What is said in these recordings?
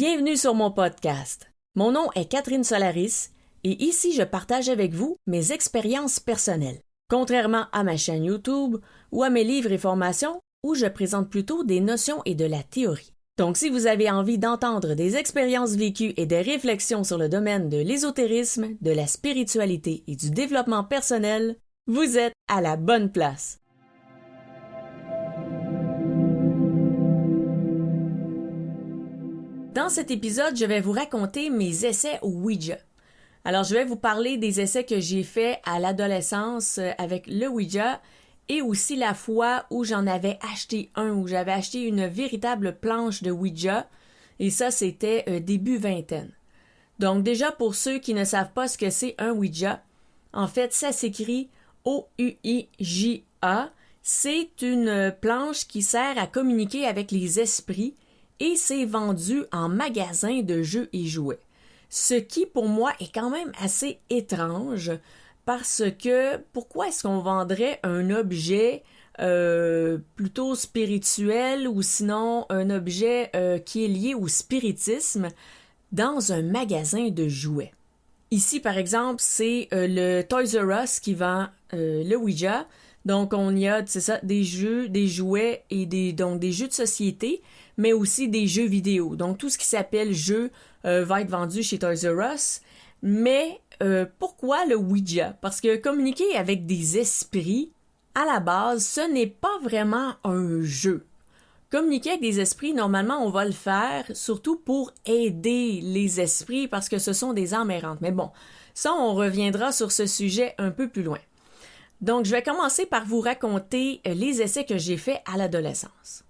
Bienvenue sur mon podcast. Mon nom est Catherine Solaris et ici je partage avec vous mes expériences personnelles. Contrairement à ma chaîne YouTube ou à mes livres et formations où je présente plutôt des notions et de la théorie. Donc si vous avez envie d'entendre des expériences vécues et des réflexions sur le domaine de l'ésotérisme, de la spiritualité et du développement personnel, vous êtes à la bonne place. Dans cet épisode, je vais vous raconter mes essais au Ouija. Alors, je vais vous parler des essais que j'ai faits à l'adolescence avec le Ouija et aussi la fois où j'en avais acheté un, où j'avais acheté une véritable planche de Ouija. Et ça, c'était début vingtaine. Donc déjà, pour ceux qui ne savent pas ce que c'est un Ouija, en fait, ça s'écrit O-U-I-J-A. C'est une planche qui sert à communiquer avec les esprits et c'est vendu en magasin de jeux et jouets. Ce qui, pour moi, est quand même assez étrange parce que pourquoi est-ce qu'on vendrait un objet plutôt spirituel ou sinon un objet qui est lié au spiritisme dans un magasin de jouets? Ici, par exemple, c'est le Toys R Us qui vend le Ouija. Donc, on y a, c'est ça, des jeux, des jouets et des jeux de société, mais aussi des jeux vidéo. Donc, tout ce qui s'appelle jeu va être vendu chez Toys R Us. Mais pourquoi le Ouija? Parce que communiquer avec des esprits, à la base, ce n'est pas vraiment un jeu. Communiquer avec des esprits, normalement, on va le faire surtout pour aider les esprits parce que ce sont des âmes errantes. Mais bon, ça, on reviendra sur ce sujet un peu plus loin. Donc, je vais commencer par vous raconter les essais que j'ai faits à l'adolescence.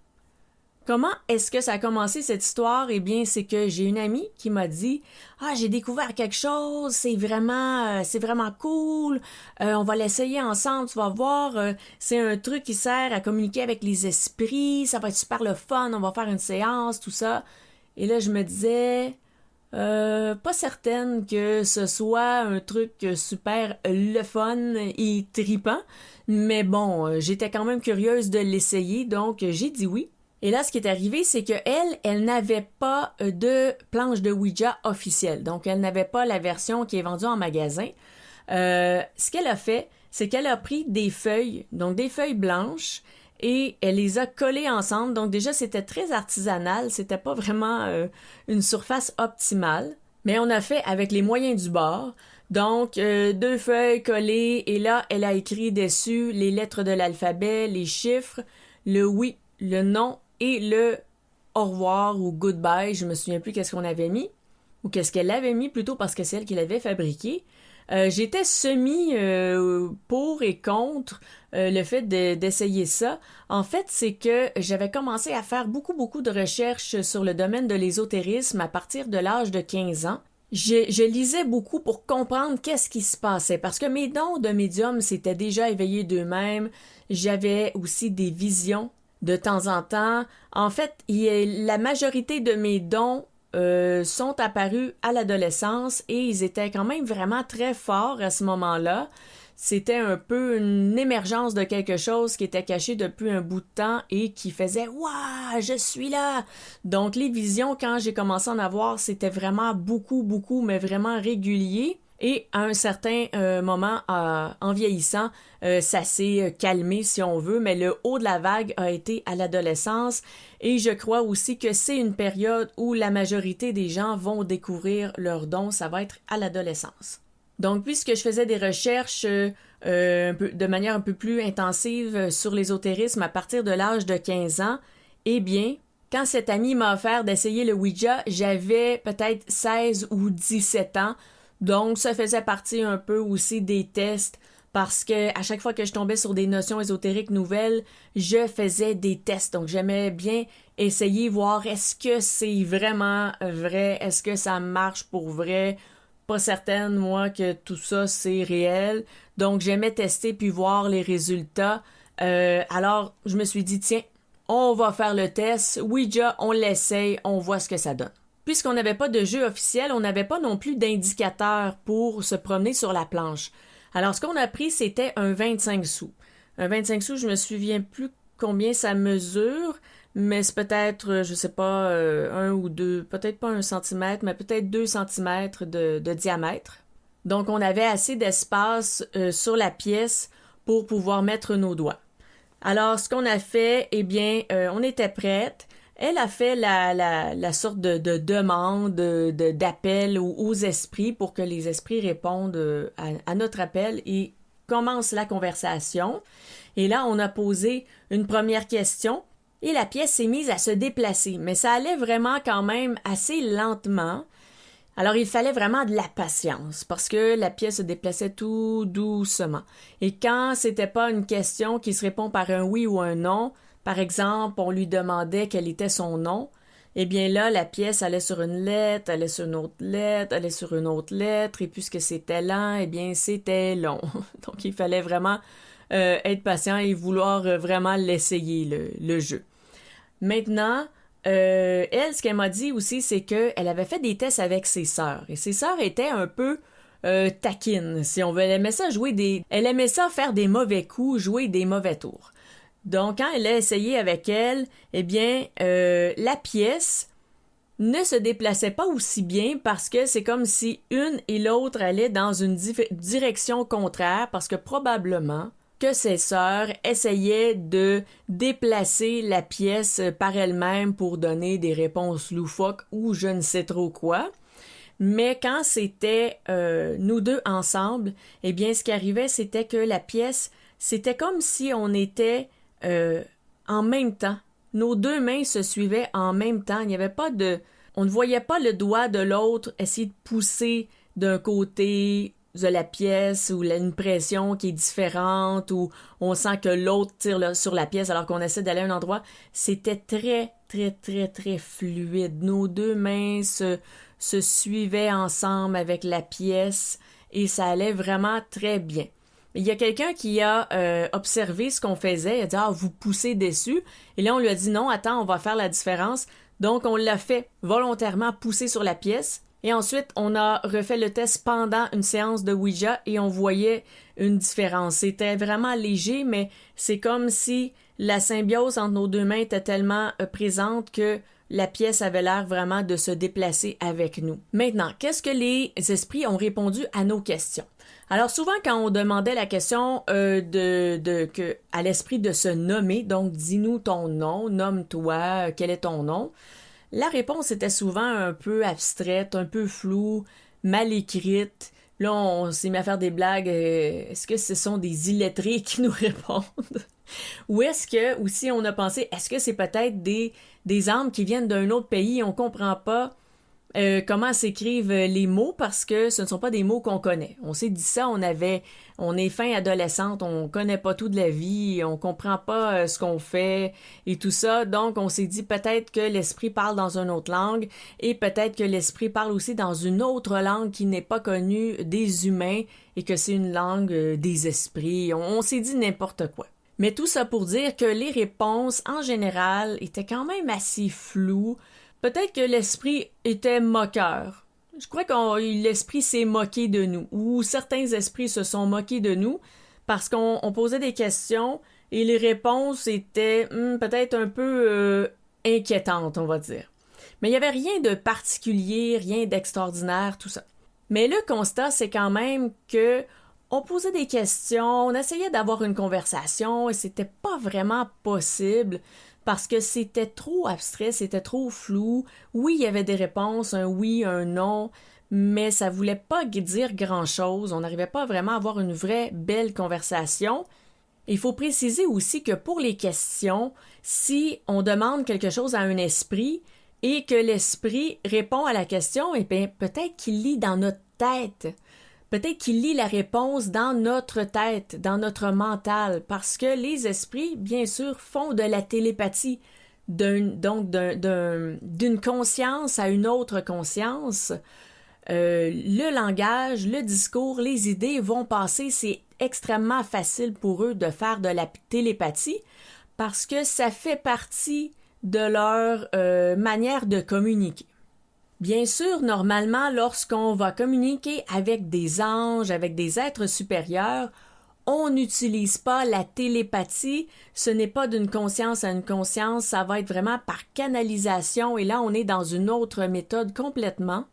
Comment est-ce que ça a commencé cette histoire? Eh bien, c'est que j'ai une amie qui m'a dit « Ah, j'ai découvert quelque chose, c'est vraiment cool, on va l'essayer ensemble, tu vas voir, c'est un truc qui sert à communiquer avec les esprits, ça va être super le fun, on va faire une séance, tout ça. » Et là, je me disais... pas certaine que ce soit un truc super le fun et tripant, mais bon, j'étais quand même curieuse de l'essayer, donc j'ai dit oui. Et là, ce qui est arrivé, c'est que elle n'avait pas de planche de Ouija officielle, donc elle n'avait pas la version qui est vendue en magasin. Ce qu'elle a fait, c'est qu'elle a pris des feuilles, donc des feuilles blanches, et elle les a collées ensemble. Donc déjà, c'était très artisanal, c'était pas vraiment une surface optimale, mais on a fait avec les moyens du bord. Donc, 2 feuilles collées, et là, elle a écrit dessus les lettres de l'alphabet, les chiffres, le oui, le non, et le au revoir ou goodbye, je me souviens plus qu'est-ce qu'on avait mis, ou qu'est-ce qu'elle avait mis plutôt parce que c'est elle qui l'avait fabriqué. J'étais pour et contre le fait d'essayer ça. En fait, c'est que j'avais commencé à faire beaucoup de recherches sur le domaine de l'ésotérisme à partir de l'âge de 15 ans. Je lisais beaucoup pour comprendre qu'est-ce qui se passait, parce que mes dons de médium s'étaient déjà éveillés d'eux-mêmes. J'avais aussi des visions de temps en temps. En fait, la majorité de mes dons sont apparus à l'adolescence et ils étaient quand même vraiment très forts à ce moment-là. C'était un peu une émergence de quelque chose qui était caché depuis un bout de temps et qui faisait « Waouh, je suis là! » Donc les visions, quand j'ai commencé à en avoir, c'était vraiment beaucoup, mais vraiment régulier. Et à un certain moment, en vieillissant, ça s'est calmé si on veut, mais le haut de la vague a été à l'adolescence et je crois aussi que c'est une période où la majorité des gens vont découvrir leurs dons, ça va être à l'adolescence. Donc, puisque je faisais des recherches de manière un peu plus intensive sur l'ésotérisme à partir de l'âge de 15 ans, eh bien, quand cette amie m'a offert d'essayer le Ouija, j'avais peut-être 16 ou 17 ans. Donc, ça faisait partie un peu aussi des tests parce que à chaque fois que je tombais sur des notions ésotériques nouvelles, je faisais des tests. Donc, j'aimais bien essayer, voir est-ce que c'est vraiment vrai, est-ce que ça marche pour vrai. Pas certaine, moi, que tout ça, c'est réel. Donc, j'aimais tester puis voir les résultats. Alors, je me suis dit, tiens, on va faire le test. Ouija, on l'essaye, on voit ce que ça donne. Puisqu'on n'avait pas de jeu officiel, on n'avait pas non plus d'indicateur pour se promener sur la planche. Alors, ce qu'on a pris, c'était un 25 sous. Un 25 sous, je me souviens plus combien ça mesure, mais c'est peut-être, je sais pas, 1 ou 2, peut-être pas 1 centimètre, mais peut-être 2 centimètres de diamètre. Donc, on avait assez d'espace sur la pièce pour pouvoir mettre nos doigts. Alors, ce qu'on a fait, eh bien, on était prête. Elle a fait la sorte de demande, d'appel aux esprits pour que les esprits répondent à notre appel et commencent la conversation. Et là, on a posé une première question et la pièce s'est mise à se déplacer. Mais ça allait vraiment quand même assez lentement. Alors, il fallait vraiment de la patience parce que la pièce se déplaçait tout doucement. Et quand c'était pas une question qui se répond par un oui ou un non, par exemple, on lui demandait quel était son nom, eh bien là, la pièce allait sur une lettre, allait sur une autre lettre, allait sur une autre lettre, et puisque c'était lent, eh bien, c'était long. Donc, il fallait vraiment être patient et vouloir vraiment l'essayer, le jeu. Maintenant, elle, ce qu'elle m'a dit aussi, c'est qu'elle avait fait des tests avec ses sœurs. Et ses sœurs étaient un peu taquines, si on veut. Elle aimait ça faire des mauvais coups, jouer des mauvais tours. Donc, quand elle a essayé avec elle, eh bien, la pièce ne se déplaçait pas aussi bien parce que c'est comme si une et l'autre allaient dans une direction contraire parce que probablement que ses sœurs essayaient de déplacer la pièce par elles-mêmes pour donner des réponses loufoques ou je ne sais trop quoi. Mais quand c'était nous deux ensemble, eh bien, ce qui arrivait, c'était que la pièce, c'était comme si on était en même temps. Nos deux mains se suivaient en même temps. Il n'y avait pas de... On ne voyait pas le doigt de l'autre essayer de pousser d'un côté de la pièce ou une pression qui est différente ou on sent que l'autre tire sur la pièce alors qu'on essaie d'aller à un endroit. C'était très, très, très, très fluide. Nos deux mains se suivaient ensemble avec la pièce et ça allait vraiment très bien. Il y a quelqu'un qui a observé ce qu'on faisait. Il a dit « Ah, vous poussez dessus. » Et là, on lui a dit « Non, attends, on va faire la différence. » Donc, on l'a fait volontairement pousser sur la pièce. Et ensuite, on a refait le test pendant une séance de Ouija et on voyait une différence. C'était vraiment léger, mais c'est comme si la symbiose entre nos deux mains était tellement présente que la pièce avait l'air vraiment de se déplacer avec nous. Maintenant, qu'est-ce que les esprits ont répondu à nos questions? Alors souvent, quand on demandait la question à l'esprit de se nommer, donc dis-nous ton nom, nomme-toi, quel est ton nom, la réponse était souvent un peu abstraite, un peu floue, mal écrite. Là, on s'est mis à faire des blagues. Est-ce que ce sont des illettrés qui nous répondent? Ou est-ce que, aussi, on a pensé, est-ce que c'est peut-être des âmes qui viennent d'un autre pays et on comprend pas comment s'écrivent les mots parce que ce ne sont pas des mots qu'on connaît. On s'est dit ça, on est fin adolescente, on connaît pas tout de la vie, on comprend pas ce qu'on fait et tout ça. Donc, on s'est dit peut-être que l'esprit parle dans une autre langue et peut-être que l'esprit parle aussi dans une autre langue qui n'est pas connue des humains et que c'est une langue des esprits. On s'est dit n'importe quoi. Mais tout ça pour dire que les réponses, en général, étaient quand même assez floues. Peut-être que l'esprit était moqueur. Je crois que l'esprit s'est moqué de nous, ou certains esprits se sont moqués de nous parce qu'on posait des questions et les réponses étaient peut-être un peu inquiétantes, on va dire. Mais il n'y avait rien de particulier, rien d'extraordinaire, tout ça. Mais le constat, c'est quand même que on posait des questions, on essayait d'avoir une conversation et c'était pas vraiment possible parce que c'était trop abstrait, c'était trop flou. Oui, il y avait des réponses, un oui, un non, mais ça voulait pas dire grand-chose. On n'arrivait pas vraiment à avoir une vraie belle conversation. Il faut préciser aussi que pour les questions, si on demande quelque chose à un esprit et que l'esprit répond à la question, eh bien, peut-être qu'il lit dans notre tête. Peut-être qu'il lit la réponse dans notre tête, dans notre mental, parce que les esprits, bien sûr, font de la télépathie, d'une conscience à une autre conscience. Le langage, le discours, les idées vont passer, c'est extrêmement facile pour eux de faire de la télépathie, parce que ça fait partie de leur manière de communiquer. Bien sûr, normalement, lorsqu'on va communiquer avec des anges, avec des êtres supérieurs, On n'utilise pas la télépathie, ce n'est pas d'une conscience à une conscience, ça va être vraiment par canalisation et là on est dans une autre méthode complètement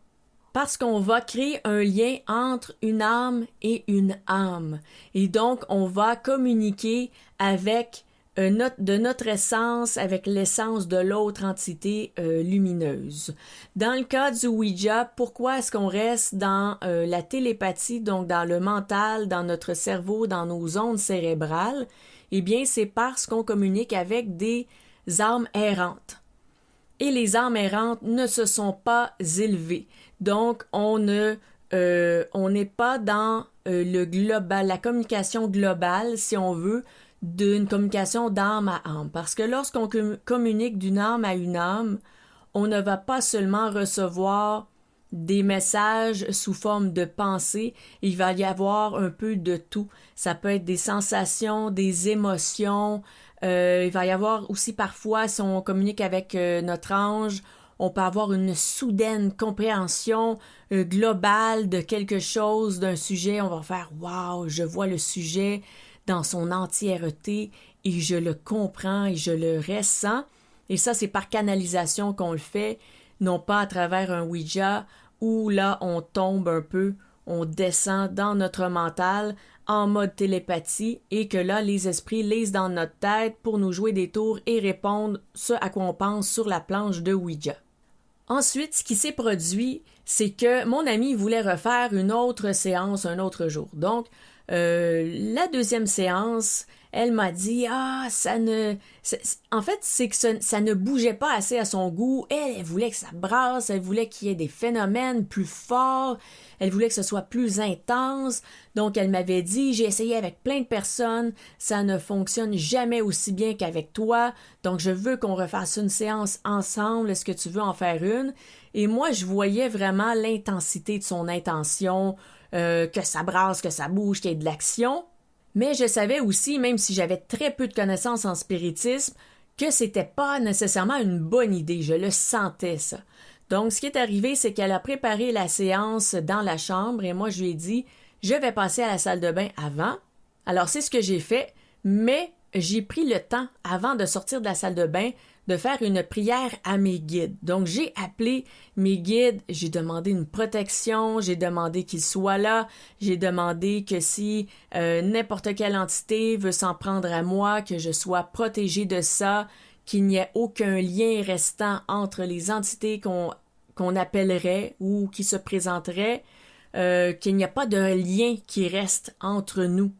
parce qu'on va créer un lien entre une âme et une âme et donc on va communiquer avec de notre essence avec l'essence de l'autre entité lumineuse. Dans le cas du Ouija, pourquoi est-ce qu'on reste dans la télépathie, donc dans le mental, dans notre cerveau, dans nos ondes cérébrales? Eh bien, c'est parce qu'on communique avec des âmes errantes. Et les âmes errantes ne se sont pas élevées. Donc, on n'est pas dans le global, la communication globale, si on veut, d'une communication d'âme à âme. Parce que lorsqu'on communique d'une âme à une âme, on ne va pas seulement recevoir des messages sous forme de pensée, il va y avoir un peu de tout. Ça peut être des sensations, des émotions, il va y avoir aussi parfois, si on communique avec notre ange, on peut avoir une soudaine compréhension globale de quelque chose, d'un sujet, on va faire « Wow, je vois le sujet », dans son entièreté et je le comprends et je le ressens. Et ça, c'est par canalisation qu'on le fait, non pas à travers un Ouija où là, on tombe un peu, on descend dans notre mental en mode télépathie et que là, les esprits lisent dans notre tête pour nous jouer des tours et répondre ce à quoi on pense sur la planche de Ouija. Ensuite, ce qui s'est produit, c'est que mon ami voulait refaire une autre séance un autre jour. Donc, la deuxième séance, elle m'a dit en fait c'est que ça ne bougeait pas assez à son goût. Elle voulait que ça brasse, elle voulait qu'il y ait des phénomènes plus forts, elle voulait que ce soit plus intense. Donc elle m'avait dit, j'ai essayé avec plein de personnes, ça ne fonctionne jamais aussi bien qu'avec toi. Donc je veux qu'on refasse une séance ensemble. Est-ce que tu veux en faire une? Et moi je voyais vraiment l'intensité de son intention. Que ça brasse, que ça bouge, qu'il y ait de l'action. Mais je savais aussi, même si j'avais très peu de connaissances en spiritisme, que c'était pas nécessairement une bonne idée. Je le sentais, ça. Donc, ce qui est arrivé, c'est qu'elle a préparé la séance dans la chambre et moi, je lui ai dit, je vais passer à la salle de bain avant. Alors, c'est ce que j'ai fait, mais j'ai pris le temps, avant de sortir de la salle de bain, de faire une prière à mes guides. Donc, j'ai appelé mes guides, j'ai demandé une protection, j'ai demandé qu'ils soient là, j'ai demandé que si n'importe quelle entité veut s'en prendre à moi, que je sois protégée de ça, qu'il n'y ait aucun lien restant entre les entités qu'on appellerait ou qui se présenteraient, qu'il n'y a pas de lien qui reste entre nous.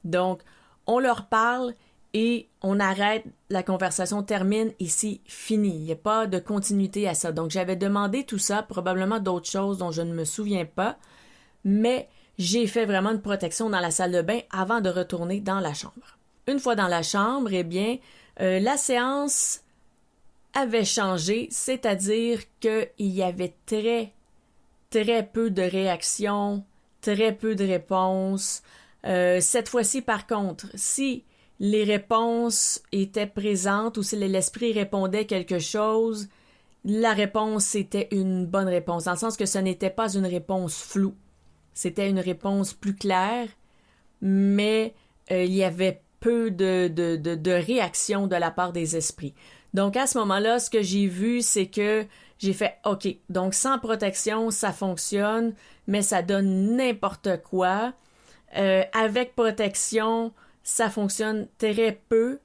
Donc, on leur parle et on arrête, la conversation termine ici, fini. Il n'y a pas de continuité à ça. Donc, j'avais demandé tout ça, probablement d'autres choses dont je ne me souviens pas, mais j'ai fait vraiment une protection dans la salle de bain avant de retourner dans la chambre. Une fois dans la chambre, eh bien, la séance avait changé, c'est-à-dire qu'il y avait très, très peu de réactions, très peu de réponses. Cette fois-ci, par contre, si les réponses étaient présentes ou si l'esprit répondait quelque chose, la réponse était une bonne réponse, dans le sens que ce n'était pas une réponse floue. C'était une réponse plus claire, mais il y avait peu de réaction de la part des esprits. Donc, à ce moment-là, ce que j'ai vu, c'est que j'ai fait « OK, donc sans protection, ça fonctionne, mais ça donne n'importe quoi. Avec protection, ça fonctionne très peu.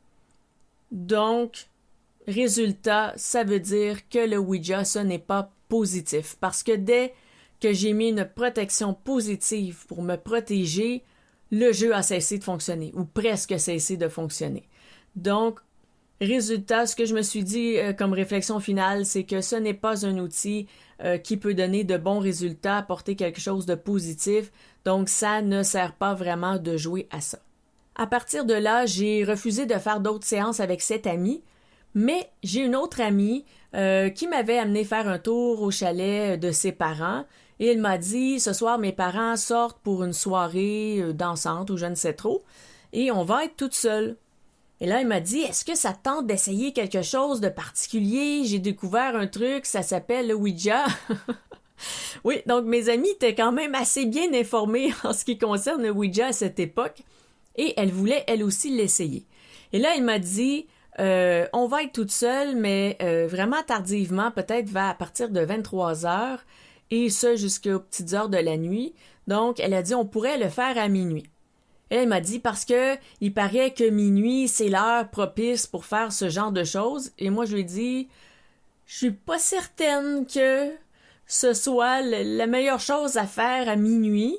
Donc, résultat, ça veut dire que le Ouija, ce n'est pas positif. Parce que dès que j'ai mis une protection positive pour me protéger, le jeu a cessé de fonctionner, ou presque cessé de fonctionner. Donc, résultat, ce que je me suis dit comme réflexion finale, c'est que ce n'est pas un outil qui peut donner de bons résultats, apporter quelque chose de positif. Donc, ça ne sert pas vraiment de jouer à ça. À partir de là, j'ai refusé de faire d'autres séances avec cette amie, mais j'ai une autre amie qui m'avait amené faire un tour au chalet de ses parents et elle m'a dit « Ce soir, mes parents sortent pour une soirée dansante ou je ne sais trop et on va être toute seule. » Et là, elle m'a dit « Est-ce que ça te tente d'essayer quelque chose de particulier? J'ai découvert un truc, ça s'appelle le Ouija. » Oui, donc mes amis étaient quand même assez bien informés en ce qui concerne le Ouija à cette époque. et elle voulait elle aussi l'essayer. Et là, elle m'a dit, on va être toute seule, mais vraiment tardivement, peut-être à partir de 23 heures, et ce jusqu'aux petites heures de la nuit. Donc, elle a dit, on pourrait le faire à minuit. Elle m'a dit, parce que il paraît que minuit, c'est l'heure propice pour faire ce genre de choses. Et moi, je lui ai dit, je suis pas certaine que ce soit la meilleure chose à faire à minuit,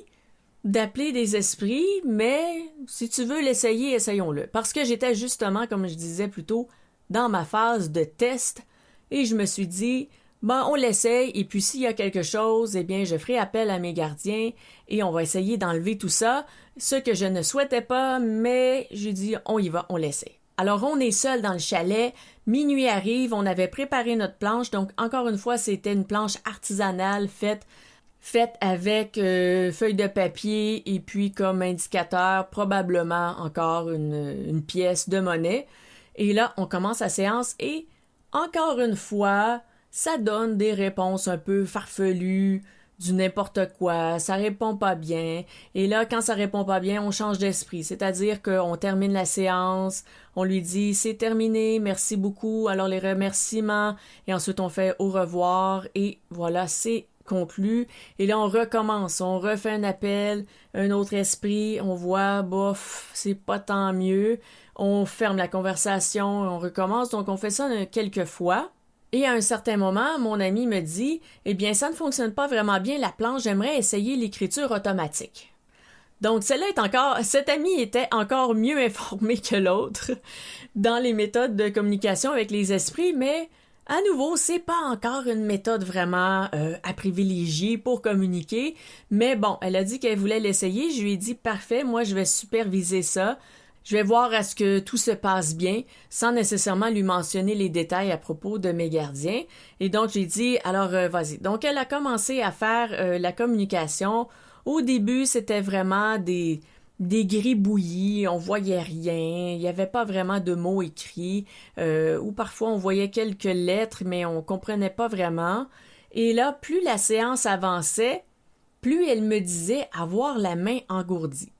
d'appeler des esprits, mais si tu veux l'essayer, essayons-le. Parce que j'étais justement, comme je disais plus tôt, dans ma phase de test, et je me suis dit, bon, on l'essaye, et puis s'il y a quelque chose, eh bien, je ferai appel à mes gardiens, et on va essayer d'enlever tout ça, ce que je ne souhaitais pas, mais j'ai dit, on y va, on l'essaye. Alors, on est seul dans le chalet, minuit arrive, on avait préparé notre planche, donc encore une fois, c'était une planche artisanale faite avec feuilles de papier et puis comme indicateur, probablement encore une pièce de monnaie. Et là, on commence la séance et encore une fois, ça donne des réponses un peu farfelues, du n'importe quoi, ça répond pas bien. Et là, quand ça répond pas bien, on change d'esprit. C'est-à-dire qu'on termine la séance, on lui dit « c'est terminé, merci beaucoup », alors les remerciements, et ensuite on fait « au revoir » et voilà, c'est conclu. Et là, on recommence, on refait un appel, un autre esprit, on voit, bof, c'est pas tant mieux. On ferme la conversation, on recommence. Donc, on fait ça quelques fois. Et à un certain moment, mon ami me dit, eh bien, ça ne fonctionne pas vraiment bien la planche, j'aimerais essayer l'écriture automatique. Donc, cette amie était encore mieux informée que l'autre dans les méthodes de communication avec les esprits, mais à nouveau, c'est pas encore une méthode vraiment à privilégier pour communiquer. Mais bon, elle a dit qu'elle voulait l'essayer. Je lui ai dit, parfait, moi, je vais superviser ça. Je vais voir à ce que tout se passe bien, sans nécessairement lui mentionner les détails à propos de mes gardiens. Et donc, j'ai dit, alors, vas-y. Donc, elle a commencé à faire la communication. Au début, c'était vraiment des gribouillis, on voyait rien, il n'y avait pas vraiment de mots écrits, ou parfois on voyait quelques lettres, mais on comprenait pas vraiment. Et là, plus la séance avançait, plus elle me disait avoir la main engourdie.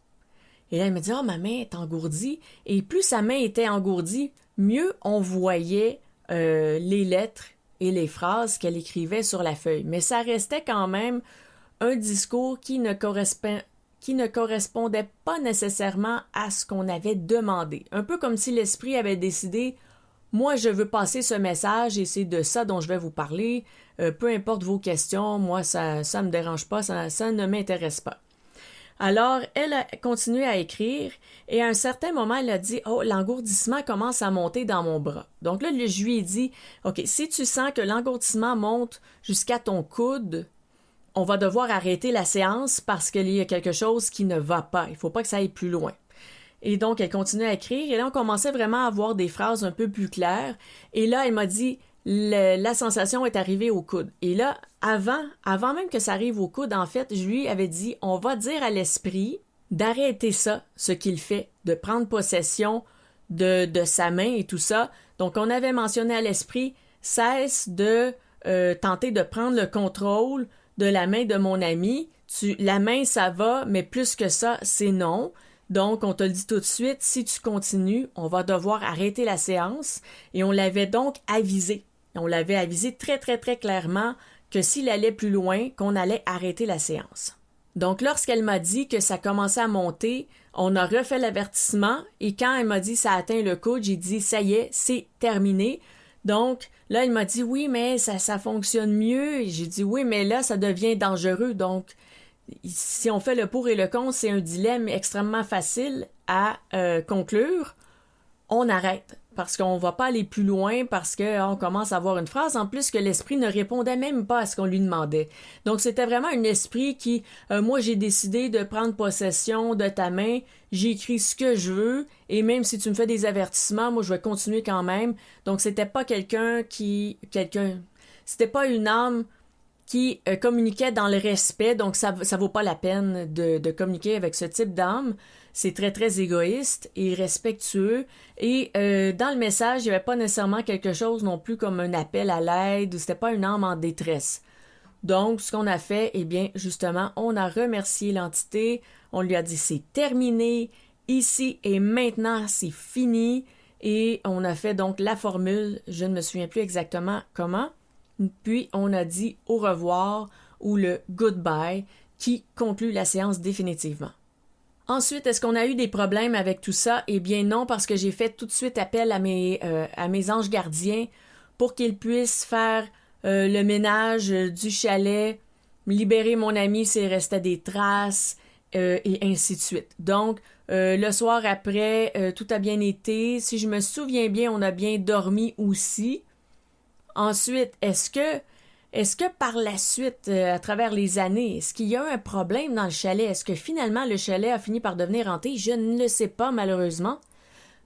Et là, elle me dit, « ma main est engourdie. » Et plus sa main était engourdie, mieux on voyait les lettres et les phrases qu'elle écrivait sur la feuille. Mais ça restait quand même un discours qui ne correspondait pas nécessairement à ce qu'on avait demandé. Un peu comme si l'esprit avait décidé, « Moi, je veux passer ce message et c'est de ça dont je vais vous parler. Peu importe vos questions, moi, ça me dérange pas, ça ne m'intéresse pas. » Alors, elle a continué à écrire et à un certain moment, elle a dit « Oh, l'engourdissement commence à monter dans mon bras. » Donc là, je lui ai dit « Ok, si tu sens que l'engourdissement monte jusqu'à ton coude, on va devoir arrêter la séance parce qu'il y a quelque chose qui ne va pas. Il ne faut pas que ça aille plus loin. » Et donc, elle continue à écrire et là, on commençait vraiment à avoir des phrases un peu plus claires. Et là, elle m'a dit la sensation est arrivée au coude. Et là, avant même que ça arrive au coude, en fait, je lui avais dit, on va dire à l'esprit d'arrêter ça, ce qu'il fait, de prendre possession de sa main et tout ça. Donc, on avait mentionné à l'esprit, cesse de tenter de prendre le contrôle de la main de mon ami. La main, ça va, mais plus que ça, c'est non. Donc, on te le dit tout de suite, si tu continues, on va devoir arrêter la séance. Et on l'avait donc avisé. On l'avait avisé très, très, très clairement que s'il allait plus loin, qu'on allait arrêter la séance. Donc, lorsqu'elle m'a dit que ça commençait à monter, on a refait l'avertissement et quand elle m'a dit ça a atteint le coude, j'ai dit ça y est, c'est terminé. Donc, là, elle m'a dit oui, mais ça fonctionne mieux. Et j'ai dit oui, mais là, ça devient dangereux. Donc, si on fait le pour et le contre, c'est un dilemme extrêmement facile à conclure. On arrête parce qu'on ne va pas aller plus loin parce qu'on commence à avoir une phrase en plus que l'esprit ne répondait même pas à ce qu'on lui demandait. Donc, c'était vraiment un esprit qui, moi, j'ai décidé de prendre possession de ta main, j'ai écrit ce que je veux et même si tu me fais des avertissements, moi, je vais continuer quand même. Donc, c'était pas c'était pas une âme qui communiquait dans le respect, donc ça vaut pas la peine de communiquer avec ce type d'âme. C'est très, très égoïste et respectueux. Et dans le message, il n'y avait pas nécessairement quelque chose non plus comme un appel à l'aide, c'était pas une âme en détresse. Donc, ce qu'on a fait, eh bien, justement, on a remercié l'entité, on lui a dit c'est terminé, ici et maintenant, c'est fini. Et on a fait donc la formule, je ne me souviens plus exactement comment. Puis on a dit au revoir ou le goodbye qui conclut la séance définitivement. Ensuite, est-ce qu'on a eu des problèmes avec tout ça? Eh bien non, parce que j'ai fait tout de suite appel à mes anges gardiens pour qu'ils puissent faire le ménage du chalet, libérer mon ami s'il restait des traces, et ainsi de suite. Donc, le soir après, tout a bien été. Si je me souviens bien, on a bien dormi aussi. Ensuite, est-ce que par la suite, à travers les années, est-ce qu'il y a eu un problème dans le chalet? Est-ce que finalement le chalet a fini par devenir hanté? Je ne le sais pas, malheureusement,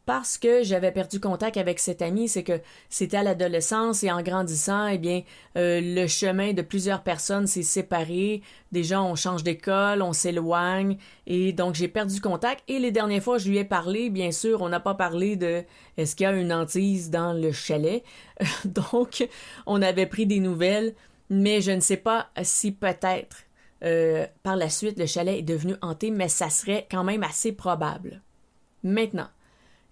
parce que j'avais perdu contact avec cet ami. C'est que c'était à l'adolescence et en grandissant, eh bien, le chemin de plusieurs personnes s'est séparé. Des gens, on change d'école, on s'éloigne, et donc j'ai perdu contact. Et les dernières fois, je lui ai parlé, bien sûr, on n'a pas parlé de est-ce qu'il y a une hantise dans le chalet. Donc, on avait pris des nouvelles, mais je ne sais pas si peut-être par la suite le chalet est devenu hanté, mais ça serait quand même assez probable. Maintenant,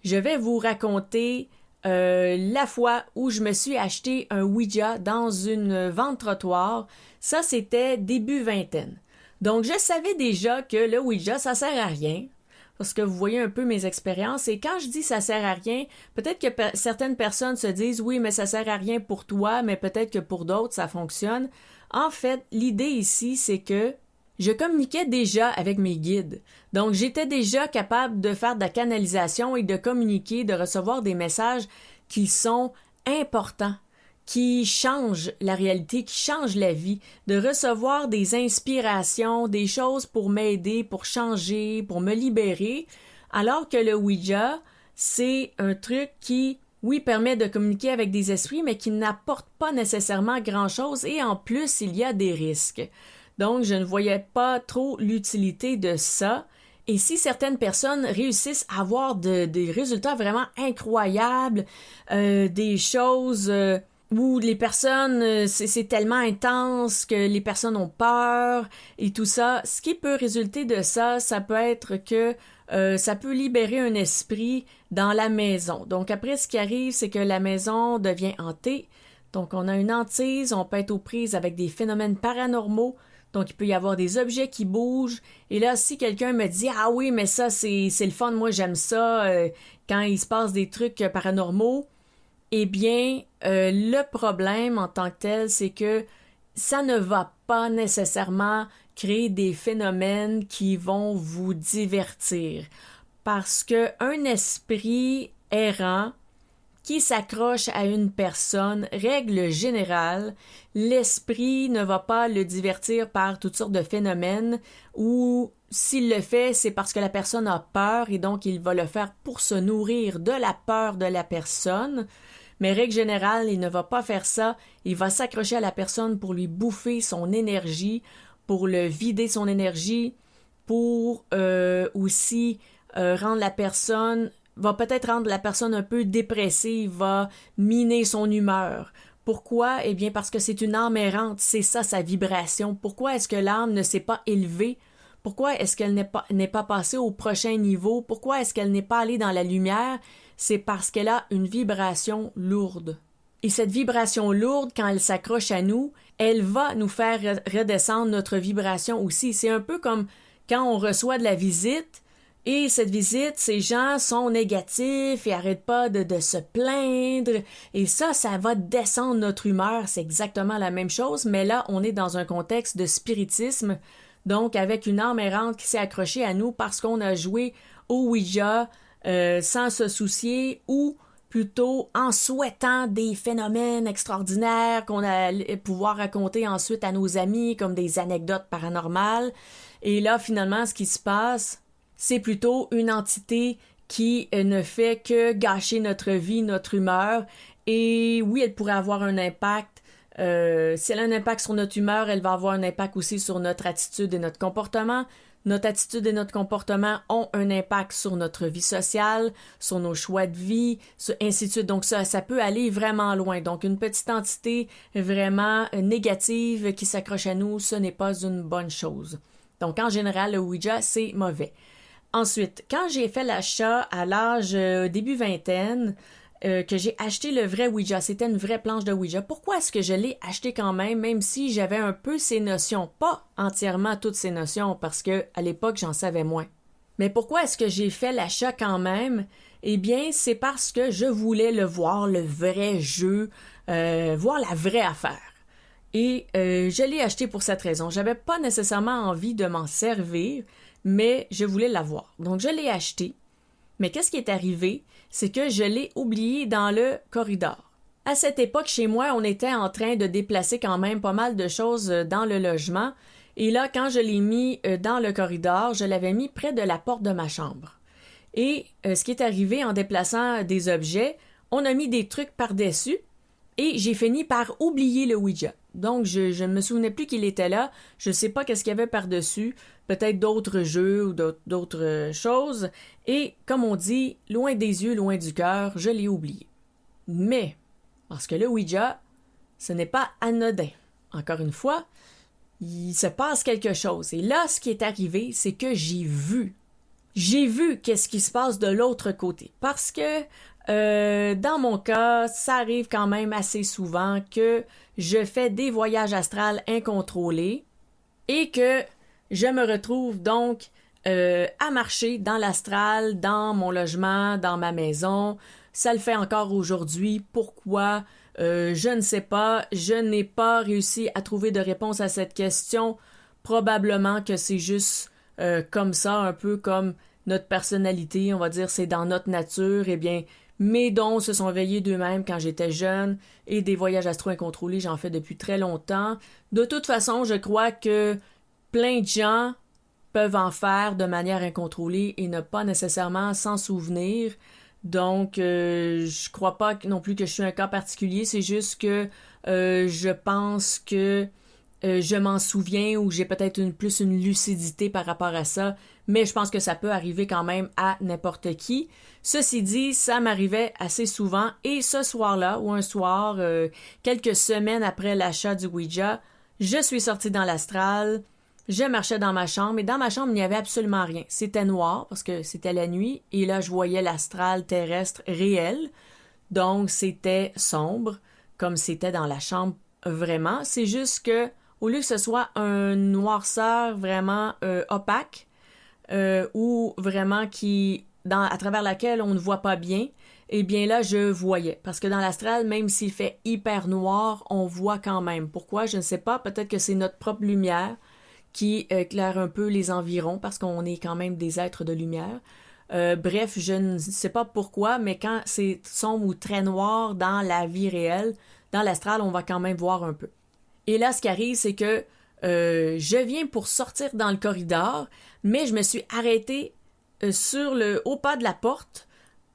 je vais vous raconter la fois où je me suis acheté un Ouija dans une vente-trottoir. Ça, c'était début vingtaine. Donc, je savais déjà que le Ouija, ça sert à rien. Parce que vous voyez un peu mes expériences. Et quand je dis ça sert à rien, peut-être que certaines personnes se disent oui, mais ça sert à rien pour toi, mais peut-être que pour d'autres, ça fonctionne. En fait, l'idée ici, c'est que je communiquais déjà avec mes guides. Donc, j'étais déjà capable de faire de la canalisation et de communiquer, de recevoir des messages qui sont importants, qui changent la réalité, qui changent la vie, de recevoir des inspirations, des choses pour m'aider, pour changer, pour me libérer, alors que le Ouija, c'est un truc qui, oui, permet de communiquer avec des esprits, mais qui n'apporte pas nécessairement grand-chose et en plus, il y a des risques. Donc, je ne voyais pas trop l'utilité de ça. Et si certaines personnes réussissent à avoir des résultats vraiment incroyables, des choses où les personnes, c'est tellement intense que les personnes ont peur et tout ça, ce qui peut résulter de ça, ça peut être que ça peut libérer un esprit dans la maison. Donc après, ce qui arrive, c'est que la maison devient hantée. Donc on a une hantise, on peut être aux prises avec des phénomènes paranormaux. Donc, il peut y avoir des objets qui bougent. Et là, si quelqu'un me dit « Ah oui, mais ça, c'est le fun, moi j'aime ça quand il se passe des trucs paranormaux », eh bien, le problème en tant que tel, c'est que ça ne va pas nécessairement créer des phénomènes qui vont vous divertir. Parce qu'un esprit errant qui s'accroche à une personne, règle générale, l'esprit ne va pas le divertir par toutes sortes de phénomènes ou s'il le fait, c'est parce que la personne a peur et donc il va le faire pour se nourrir de la peur de la personne. Mais règle générale, il ne va pas faire ça. Il va s'accrocher à la personne pour lui bouffer son énergie, pour le vider son énergie, pour aussi rendre la personne va peut-être rendre la personne un peu dépressive, va miner son humeur. Pourquoi? Eh bien, parce que c'est une âme errante, c'est ça sa vibration. Pourquoi est-ce que l'âme ne s'est pas élevée? Pourquoi est-ce qu'elle n'est pas passée au prochain niveau? Pourquoi est-ce qu'elle n'est pas allée dans la lumière? C'est parce qu'elle a une vibration lourde. Et cette vibration lourde, quand elle s'accroche à nous, elle va nous faire redescendre notre vibration aussi. C'est un peu comme quand on reçoit de la visite. Et cette visite, ces gens sont négatifs et arrêtent pas de se plaindre. Et ça va descendre notre humeur. C'est exactement la même chose, mais là, on est dans un contexte de spiritisme, donc avec une âme errante qui s'est accrochée à nous parce qu'on a joué au Ouija sans se soucier ou plutôt en souhaitant des phénomènes extraordinaires qu'on allait pouvoir raconter ensuite à nos amis comme des anecdotes paranormales. Et là, finalement, ce qui se passe, c'est plutôt une entité qui ne fait que gâcher notre vie, notre humeur. Et oui, elle pourrait avoir un impact. Si elle a un impact sur notre humeur, elle va avoir un impact aussi sur notre attitude et notre comportement. Notre attitude et notre comportement ont un impact sur notre vie sociale, sur nos choix de vie, ainsi de suite. Donc ça peut aller vraiment loin. Donc une petite entité vraiment négative qui s'accroche à nous, ce n'est pas une bonne chose. Donc en général, le Ouija, c'est mauvais. Ensuite, quand j'ai fait l'achat à l'âge début vingtaine, que j'ai acheté le vrai Ouija, c'était une vraie planche de Ouija. Pourquoi est-ce que je l'ai acheté quand même si j'avais un peu ces notions? Pas entièrement toutes ces notions, parce que à l'époque, j'en savais moins. Mais pourquoi est-ce que j'ai fait l'achat quand même? Eh bien, c'est parce que je voulais le voir, le vrai jeu, voir la vraie affaire. Et je l'ai acheté pour cette raison. J'avais pas nécessairement envie de m'en servir, mais je voulais l'avoir. Donc, je l'ai acheté. Mais qu'est-ce qui est arrivé? C'est que je l'ai oublié dans le corridor. À cette époque, chez moi, on était en train de déplacer quand même pas mal de choses dans le logement. Et là, quand je l'ai mis dans le corridor, je l'avais mis près de la porte de ma chambre. Et ce qui est arrivé en déplaçant des objets, on a mis des trucs par-dessus et j'ai fini par oublier le Ouija. Donc, je ne me souvenais plus qu'il était là. Je ne sais pas qu'est-ce qu'il y avait par-dessus. Peut-être d'autres jeux ou d'autres choses. Et, comme on dit, loin des yeux, loin du cœur, je l'ai oublié. Mais, parce que le Ouija, ce n'est pas anodin. Encore une fois, il se passe quelque chose. Et là, ce qui est arrivé, c'est que j'ai vu qu'est-ce qui se passe de l'autre côté. Parce que dans mon cas, ça arrive quand même assez souvent que je fais des voyages astrales incontrôlés et que je me retrouve donc à marcher dans l'astral, dans mon logement, dans ma maison. Ça le fait encore aujourd'hui. Pourquoi? Je ne sais pas. Je n'ai pas réussi à trouver de réponse à cette question. Probablement que c'est juste comme ça, un peu comme notre personnalité, on va dire, c'est dans notre nature. Eh bien, mes dons se sont éveillés d'eux-mêmes quand j'étais jeune et des voyages astro incontrôlés, j'en fais depuis très longtemps. De toute façon, je crois que plein de gens peuvent en faire de manière incontrôlée et ne pas nécessairement s'en souvenir. Donc, je crois pas non plus que je suis un cas particulier, c'est juste que je pense que je m'en souviens ou j'ai peut-être plus une lucidité par rapport à ça, mais je pense que ça peut arriver quand même à n'importe qui. Ceci dit, ça m'arrivait assez souvent et ce soir-là, ou un soir, quelques semaines après l'achat du Ouija, je suis sortie dans l'astral, je marchais dans ma chambre et dans ma chambre, il n'y avait absolument rien. C'était noir parce que c'était la nuit et là, je voyais l'astral terrestre réel, donc c'était sombre comme c'était dans la chambre vraiment. C'est juste que au lieu que ce soit un noirceur vraiment opaque ou vraiment à travers laquelle on ne voit pas bien, eh bien là, je voyais. Parce que dans l'astral, même s'il fait hyper noir, on voit quand même. Pourquoi? Je ne sais pas. Peut-être que c'est notre propre lumière qui éclaire un peu les environs parce qu'on est quand même des êtres de lumière. Bref, je ne sais pas pourquoi, mais quand c'est sombre ou très noir dans la vie réelle, dans l'astral, on va quand même voir un peu. Et là, ce qui arrive, c'est que je viens pour sortir dans le corridor, mais je me suis arrêtée sur le haut pas de la porte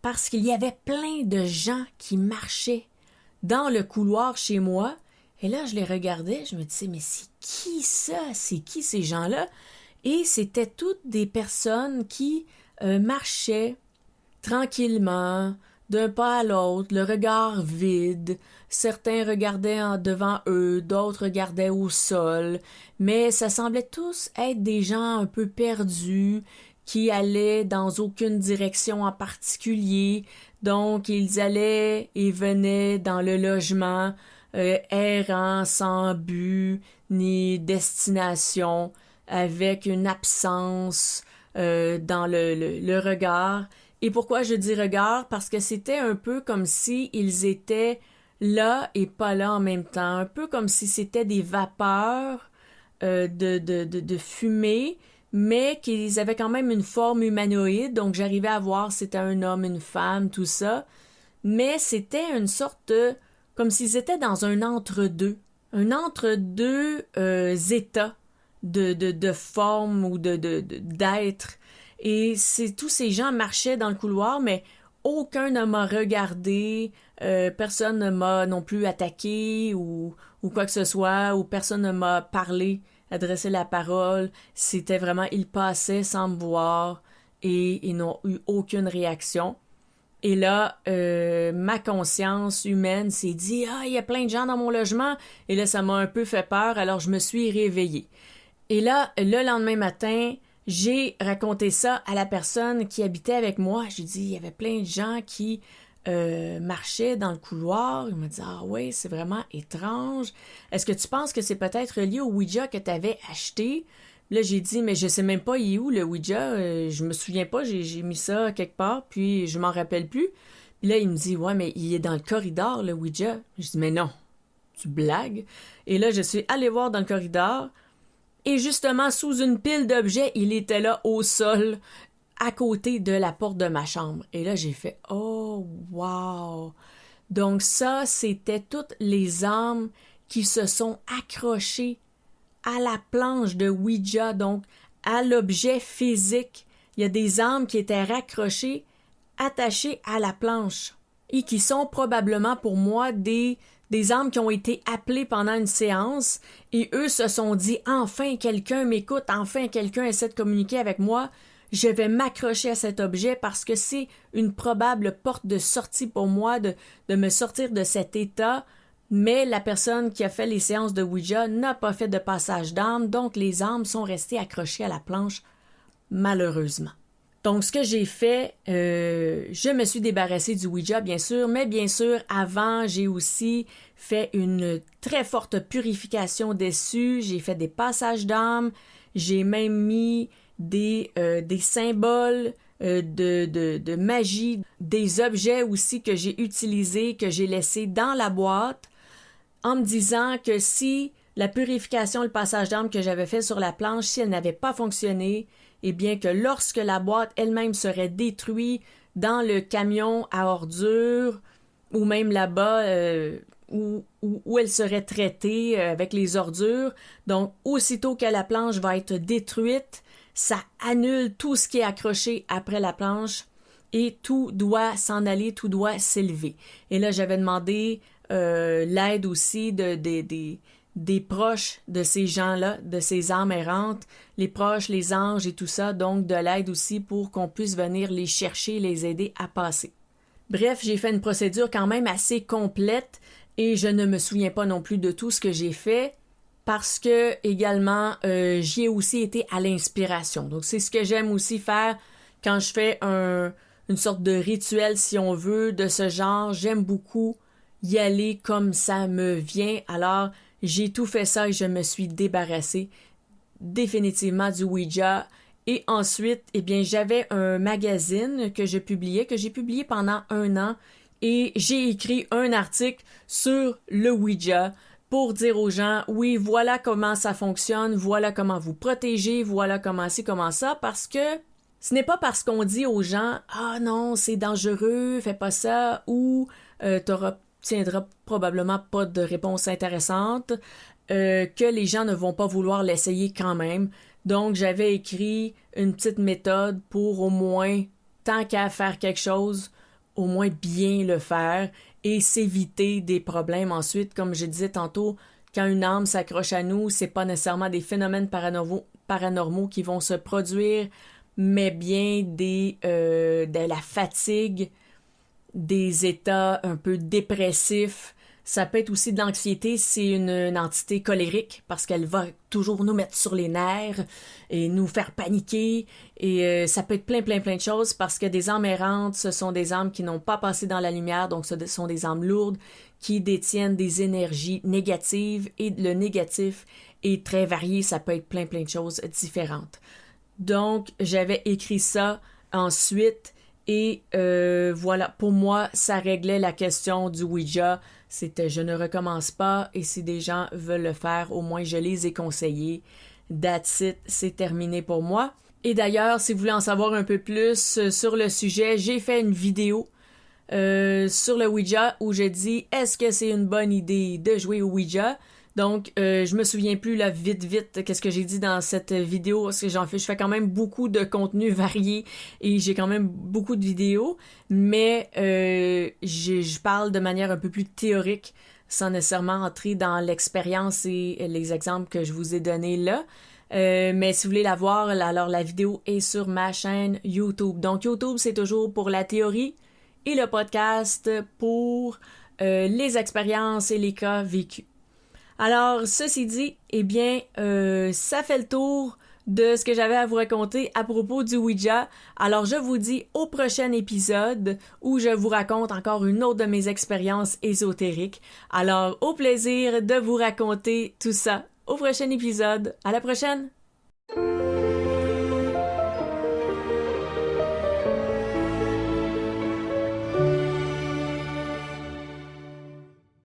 parce qu'il y avait plein de gens qui marchaient dans le couloir chez moi. Et là, je les regardais, je me disais, mais c'est qui ça? C'est qui ces gens-là? Et c'était toutes des personnes qui marchaient tranquillement, d'un pas à l'autre, le regard vide. Certains regardaient devant eux, d'autres regardaient au sol, mais ça semblait tous être des gens un peu perdus, qui allaient dans aucune direction en particulier. Donc, ils allaient et venaient dans le logement, errant sans but ni destination, avec une absence dans le regard. Et pourquoi je dis regard? Parce que c'était un peu comme si ils étaient là et pas là en même temps. Un peu comme si c'était des vapeurs de fumée, mais qu'ils avaient quand même une forme humanoïde. Donc j'arrivais à voir si c'était un homme, une femme, tout ça. Mais c'était une sorte de... comme s'ils étaient dans un entre-deux. Un entre-deux états de forme ou d'être. Et tous ces gens marchaient dans le couloir, mais aucun ne m'a regardé, personne ne m'a non plus attaqué ou quoi que ce soit, ou personne ne m'a parlé, adressé la parole. C'était vraiment, ils passaient sans me voir et ils n'ont eu aucune réaction. Et là, ma conscience humaine s'est dit « Ah, il y a plein de gens dans mon logement! » Et là, ça m'a un peu fait peur, alors je me suis réveillée. Et là, le lendemain matin, j'ai raconté ça à la personne qui habitait avec moi. J'ai dit, il y avait plein de gens qui marchaient dans le couloir. Il m'a dit, ah oui, c'est vraiment étrange. Est-ce que tu penses que c'est peut-être lié au Ouija que tu avais acheté? Là, j'ai dit, mais je sais même pas, il est où le Ouija? Je me souviens pas, j'ai mis ça quelque part, puis je m'en rappelle plus. Puis là, il me dit, ouais, mais il est dans le corridor, le Ouija. Je dis, mais non, tu blagues. Et là, je suis allée voir dans le corridor, et justement, sous une pile d'objets, il était là au sol, à côté de la porte de ma chambre. Et là, j'ai fait, oh, wow! Donc ça, c'était toutes les âmes qui se sont accrochées à la planche de Ouija, donc à l'objet physique. Il y a des âmes qui étaient raccrochées, attachées à la planche et qui sont probablement pour moi des âmes qui ont été appelées pendant une séance et eux se sont dit « Enfin quelqu'un m'écoute, enfin quelqu'un essaie de communiquer avec moi, je vais m'accrocher à cet objet parce que c'est une probable porte de sortie pour moi de me sortir de cet état. » Mais la personne qui a fait les séances de Ouija n'a pas fait de passage d'âme, donc les âmes sont restées accrochées à la planche, malheureusement. Donc, ce que j'ai fait, je me suis débarrassée du Ouija, bien sûr, mais bien sûr, avant, j'ai aussi fait une très forte purification dessus, j'ai fait des passages d'âme, j'ai même mis des symboles de magie, des objets aussi que j'ai utilisés, que j'ai laissés dans la boîte, en me disant que si la purification, le passage d'âme que j'avais fait sur la planche, si elle n'avait pas fonctionné, eh bien que lorsque la boîte elle-même serait détruite dans le camion à ordures, ou même là-bas où elle serait traitée avec les ordures, donc aussitôt que la planche va être détruite, ça annule tout ce qui est accroché après la planche et tout doit s'en aller, tout doit s'élever. Et là, j'avais demandé l'aide aussi des proches de ces gens-là, de ces âmes errantes, les proches, les anges et tout ça, donc de l'aide aussi pour qu'on puisse venir les chercher, les aider à passer. Bref, j'ai fait une procédure quand même assez complète et je ne me souviens pas non plus de tout ce que j'ai fait parce que également j'y ai aussi été à l'inspiration. Donc c'est ce que j'aime aussi faire quand je fais une sorte de rituel, si on veut, de ce genre. J'aime beaucoup y aller comme ça me vient. Alors, j'ai tout fait ça et je me suis débarrassée définitivement du Ouija. Et ensuite, eh bien, j'avais un magazine que j'ai publié pendant 1 an et j'ai écrit un article sur le Ouija pour dire aux gens, oui, voilà comment ça fonctionne, voilà comment vous protéger, voilà comment c'est, comment ça, parce que ce n'est pas parce qu'on dit aux gens, ah non, c'est dangereux, fais pas ça, ou t'obtiendras probablement pas de réponse intéressante, que les gens ne vont pas vouloir l'essayer quand même. Donc, j'avais écrit une petite méthode pour au moins, tant qu'à faire quelque chose, au moins bien le faire et s'éviter des problèmes ensuite. Comme je disais tantôt, quand une âme s'accroche à nous, c'est pas nécessairement des phénomènes paranormaux qui vont se produire, mais bien de la fatigue, des états un peu dépressifs. Ça peut être aussi de l'anxiété, c'est une entité colérique parce qu'elle va toujours nous mettre sur les nerfs et nous faire paniquer. Et ça peut être plein de choses parce que des âmes errantes, ce sont des âmes qui n'ont pas passé dans la lumière, donc ce sont des âmes lourdes qui détiennent des énergies négatives et le négatif est très varié, ça peut être plein de choses différentes. Donc, j'avais écrit ça ensuite et voilà, pour moi, ça réglait la question du Ouija. C'était je ne recommence pas et si des gens veulent le faire, au moins je les ai conseillés. That's it, c'est terminé pour moi. Et d'ailleurs, si vous voulez en savoir un peu plus sur le sujet, j'ai fait une vidéo sur le Ouija où je dis est-ce que c'est une bonne idée de jouer au Ouija? Donc, je me souviens plus là vite qu'est-ce que j'ai dit dans cette vidéo parce que je fais quand même beaucoup de contenu varié et j'ai quand même beaucoup de vidéos, mais je parle de manière un peu plus théorique sans nécessairement entrer dans l'expérience et les exemples que je vous ai donnés là. Mais si vous voulez la voir, alors la vidéo est sur ma chaîne YouTube. Donc YouTube, c'est toujours pour la théorie et le podcast pour les expériences et les cas vécus. Alors, ceci dit, eh bien, ça fait le tour de ce que j'avais à vous raconter à propos du Ouija. Alors je vous dis au prochain épisode où je vous raconte encore une autre de mes expériences ésotériques. Alors au plaisir de vous raconter tout ça au prochain épisode. À la prochaine!